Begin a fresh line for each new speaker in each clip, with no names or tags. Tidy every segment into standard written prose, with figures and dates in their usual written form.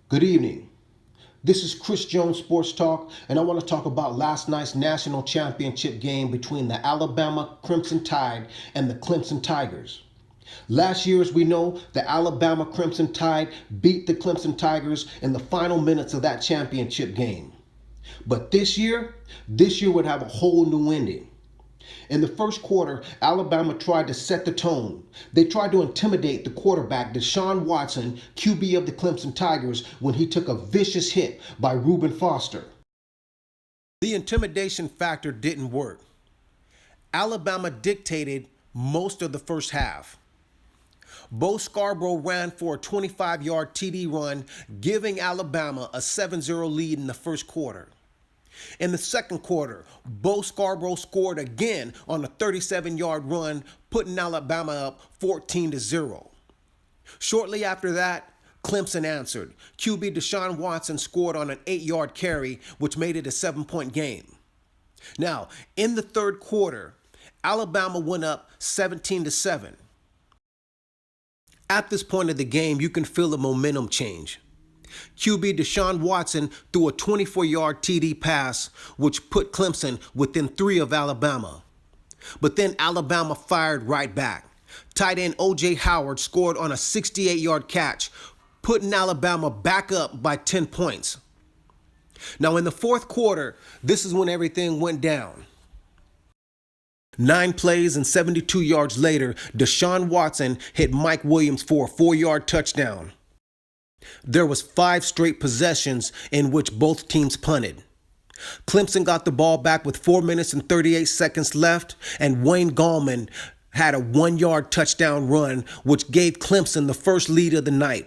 Good evening. This is Chris Jones Sports Talk, and I want to talk about last night's national championship game between the Alabama Crimson Tide and the Clemson Tigers. Last year, as we know, the Alabama Crimson Tide beat the Clemson Tigers in the final minutes of that championship game. But this year would have a whole new ending. In the first quarter, Alabama tried to set the tone. They tried to intimidate the quarterback, Deshaun Watson, QB of the Clemson Tigers, when he took a vicious hit by Reuben Foster. The intimidation factor didn't work. Alabama dictated most of the first half. Bo Scarborough ran for a 25-yard TD run, giving Alabama a 7-0 lead in the first quarter. In the second quarter, Bo Scarborough scored again on a 37-yard run, putting Alabama up 14-0. Shortly after that, Clemson answered. QB Deshaun Watson scored on an 8-yard carry, which made it a 7-point game. Now, in the third quarter, Alabama went up 17-7. At this point of the game, you can feel the momentum change. QB Deshaun Watson threw a 24-yard TD pass, which put Clemson within 3 of Alabama. But then Alabama fired right back. Tight end O.J. Howard scored on a 68-yard catch, putting Alabama back up by 10 points. Now in the fourth quarter, this is when everything went down. 9 plays and 72 yards later, Deshaun Watson hit Mike Williams for a 4-yard touchdown. There was 5 straight possessions in which both teams punted. Clemson got the ball back with 4 minutes and 38 seconds left, and Wayne Gallman had a 1-yard touchdown run, which gave Clemson the first lead of the night.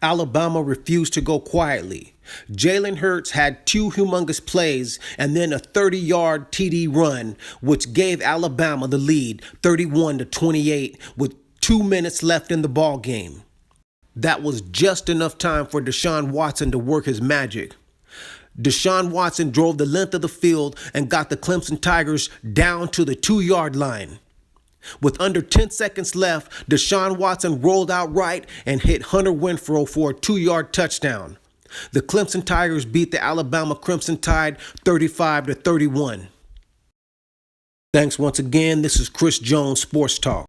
Alabama refused to go quietly. Jalen Hurts had 2 humongous plays and then a 30-yard TD run, which gave Alabama the lead, 31-28, with 2 minutes left in the ball game. That was just enough time for Deshaun Watson to work his magic. Deshaun Watson drove the length of the field and got the Clemson Tigers down to the 2-yard line. With under 10 seconds left, Deshaun Watson rolled out right and hit Hunter Renfrow for a 2-yard touchdown. The Clemson Tigers beat the Alabama Crimson Tide 35-31. Thanks once again. This is Chris Jones Sports Talk.